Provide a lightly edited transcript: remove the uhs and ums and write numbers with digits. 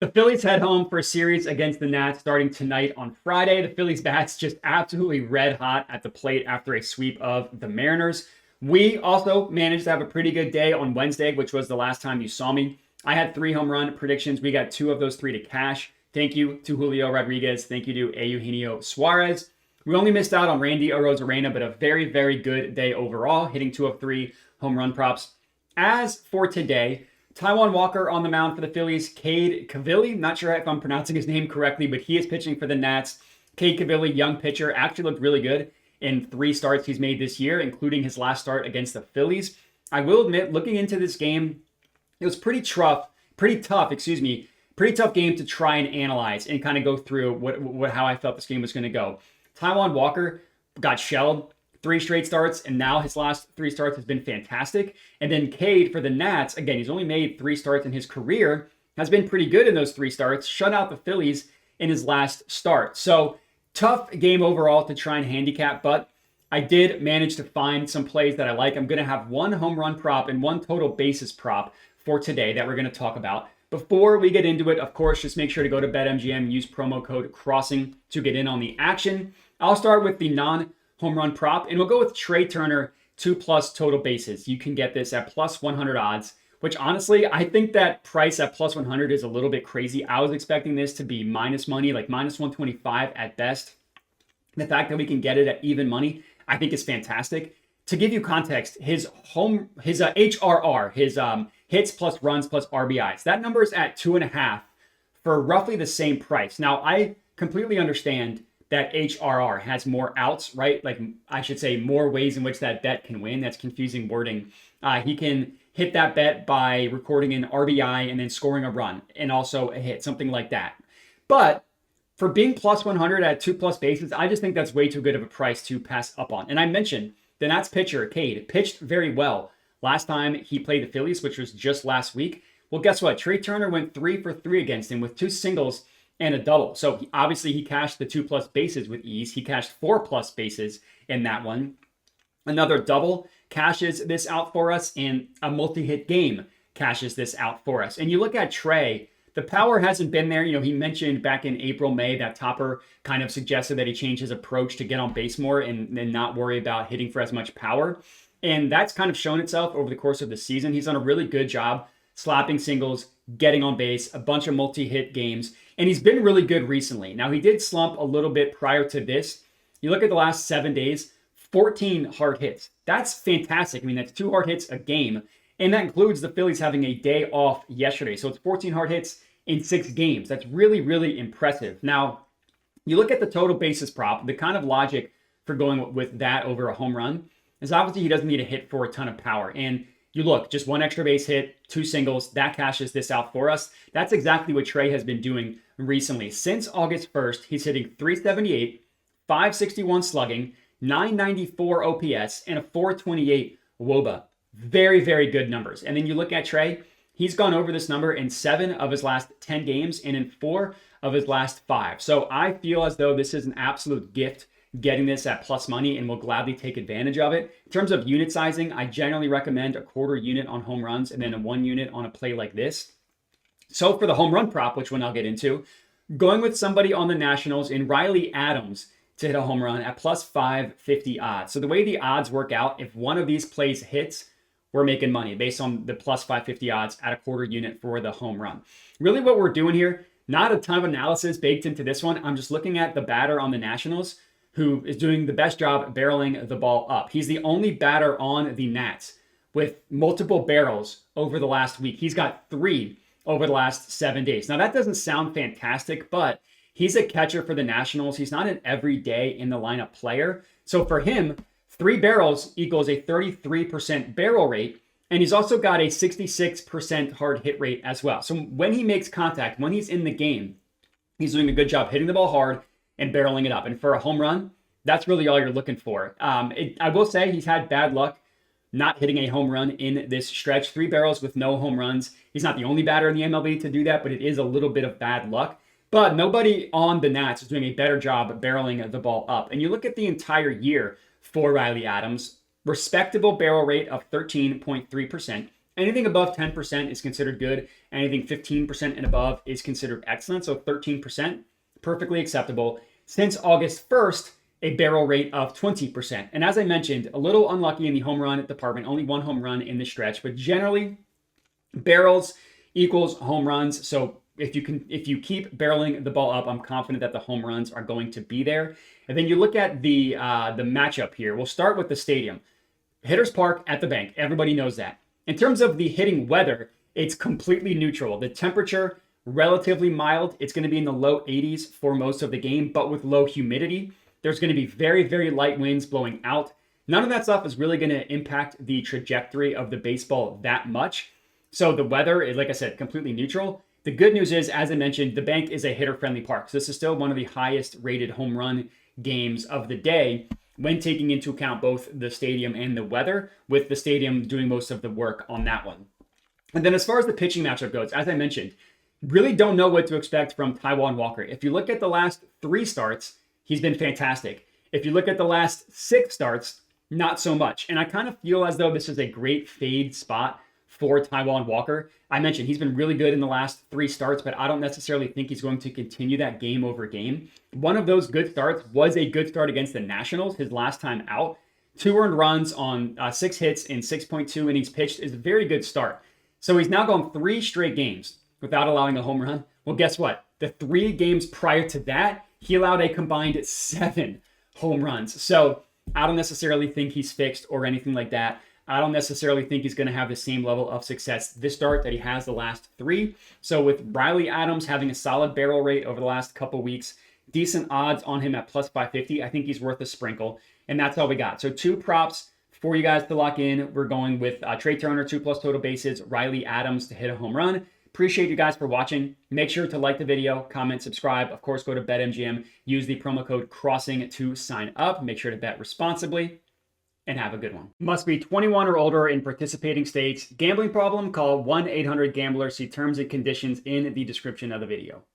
The Phillies head home for a series against the Nats starting tonight on Friday. The Phillies bats just absolutely red hot at the plate after a sweep of the Mariners. We also managed to have a pretty good day on Wednesday, which was the last time you saw me. I had 3 home run predictions. We got 2 of those 3 to cash. Thank you to Julio Rodriguez. Thank you to Eugenio Suarez. We only missed out on Randy Arozarena, but a very, very good day overall, hitting 2 of 3 home run props. As for today, Taijuan Walker on the mound for the Phillies. Cade Cavilli, not sure if I'm pronouncing his name correctly, but he is pitching for the Nats. Cade Cavilli, young pitcher, actually looked really good in 3 starts he's made this year, including his last start against the Phillies. I will admit, looking into this game, it was pretty tough game to try and analyze and kind of go through how I felt this game was going to go. Taijuan Walker got shelled 3 straight starts, and now his last 3 starts has been fantastic. And then Cade for the Nats, again, he's only made 3 starts in his career, has been pretty good in those 3 starts, shut out the Phillies in his last start. So tough game overall to try and handicap, but I did manage to find some plays that I like. I'm going to have 1 home run prop and 1 total bases prop for today that we're going to talk about. Before we get into it, of course, just make sure to go to BetMGM, use promo code CROSSING to get in on the action. I'll start with the non-home run prop, and we'll go with Trea Turner 2+ total bases. You can get this at plus 100 odds, which honestly, I think that price at plus 100 is a little bit crazy. I was expecting this to be minus money, like minus 125 at best. The fact that we can get it at even money, I think is fantastic. To give you context, his HRR, his hits plus runs plus RBIs, that number is at 2.5 for roughly the same price. Now, I completely understand that HRR has more outs, right? Like, I should say more ways in which that bet can win. That's confusing wording. He can hit that bet by recording an RBI and then scoring a run and also a hit, something like that. But for being plus 100 at 2+ bases, I just think that's way too good of a price to pass up on. And I mentioned the Nats pitcher, Cade, pitched very well last time he played the Phillies, which was just last week. Well, guess what? Trea Turner went 3 for 3 against him with 2 singles and a double. So obviously he cashed the 2+ bases with ease. He cashed 4+ bases in that one. Another double cashes this out for us, and a multi-hit game cashes this out for us. And you look at Trea, the power hasn't been there. You know, he mentioned back in April, May, that Topper kind of suggested that he change his approach to get on base more and not worry about hitting for as much power. And that's kind of shown itself over the course of the season. He's done a really good job slapping singles, getting on base, a bunch of multi-hit games, and he's been really good recently. Now, he did slump a little bit prior to this. You look at the last 7 days, 14 hard hits. That's fantastic. I mean, that's 2 hard hits a game, and that includes the Phillies having a day off yesterday. So it's 14 hard hits in 6 games. That's really, really impressive. Now, you look at the total bases prop, the kind of logic for going with that over a home run is obviously he doesn't need a hit for a ton of power. And you look, just 1 extra base hit, 2 singles, that cashes this out for us. That's exactly what Trea has been doing recently. Since August 1st, he's hitting 378, 561 slugging, 994 OPS, and a 428 WOBA. Very, very good numbers. And then you look at Trea, he's gone over this number in 7 of his last 10 games and in 4 of his last 5. So I feel as though this is an absolute gift getting this at plus money, and will gladly take advantage of it. In terms of unit sizing, I generally recommend a 1/4 unit on home runs and then a 1 unit on a play like this. So for the home run prop, which one I'll get into, going with somebody on the Nationals in Riley Adams to hit a home run at plus 550 odds. So the way the odds work out, if one of these plays hits, we're making money based on the plus 550 odds at a 1/4 unit for the home run. Really what we're doing here, not a ton of analysis baked into this one. I'm just looking at the batter on the Nationals who is doing the best job barreling the ball up. He's the only batter on the Nats with multiple barrels over the last week. He's got 3 over the last 7 days. Now that doesn't sound fantastic, but he's a catcher for the Nationals. He's not an everyday in the lineup player. So for him, 3 barrels equals a 33% barrel rate. And he's also got a 66% hard hit rate as well. So when he makes contact, when he's in the game, he's doing a good job hitting the ball hard and barreling it up. And for a home run, that's really all you're looking for. I will say he's had bad luck not hitting a home run in this stretch. 3 barrels with no home runs. He's not the only batter in the MLB to do that, but it is a little bit of bad luck. But nobody on the Nats is doing a better job barreling the ball up. And you look at the entire year for Riley Adams, respectable barrel rate of 13.3%, Anything above 10% is considered good. Anything 15% and above is considered excellent. So 13%, perfectly acceptable. Since August 1st, a barrel rate of 20%. And as I mentioned, a little unlucky in the home run department, only 1 home run in the stretch, but generally barrels equals home runs. So if you keep barreling the ball up, I'm confident that the home runs are going to be there. And then you look at the matchup here. We'll start with the stadium. Hitters Park at the bank. Everybody knows that. In terms of the hitting weather, it's completely neutral. The temperature, relatively mild. It's going to be in the low 80s for most of the game, but with low humidity. There's going to be very, very light winds blowing out. None of that stuff is really going to impact the trajectory of the baseball that much. So the weather is, like I said, completely neutral. The good news is, as I mentioned, the bank is a hitter-friendly park. So this is still one of the highest rated home run games of the day when taking into account both the stadium and the weather, with the stadium doing most of the work on that one. And then as far as the pitching matchup goes, as I mentioned, really don't know what to expect from Taijuan Walker. If you look at the last 3 starts, he's been fantastic. If you look at the last 6 starts, not so much. And I kind of feel as though this is a great fade spot for Taijuan Walker. I mentioned he's been really good in the last 3 starts, but I don't necessarily think he's going to continue that game over game. One of those good starts was a good start against the Nationals, his last time out. 2 earned runs on 6 hits in 6.2 innings pitched is a very good start. So he's now gone 3 straight games without allowing a home run. Well, guess what? The 3 games prior to that, he allowed a combined 7 home runs. So I don't necessarily think he's fixed or anything like that. I don't necessarily think he's going to have the same level of success this start that he has the last 3. So with Riley Adams having a solid barrel rate over the last couple weeks, decent odds on him at plus 550, I think he's worth a sprinkle. And that's all we got. So 2 props for you guys to lock in. We're going with Trea Turner, 2+ total bases, Riley Adams to hit a home run. Appreciate you guys for watching. Make sure to like the video, comment, subscribe. Of course, go to BetMGM. Use the promo code CROSSING to sign up. Make sure to bet responsibly. And have a good one. Must be 21 or older in participating states. Gambling problem? Call 1-800-GAMBLER. See terms and conditions in the description of the video.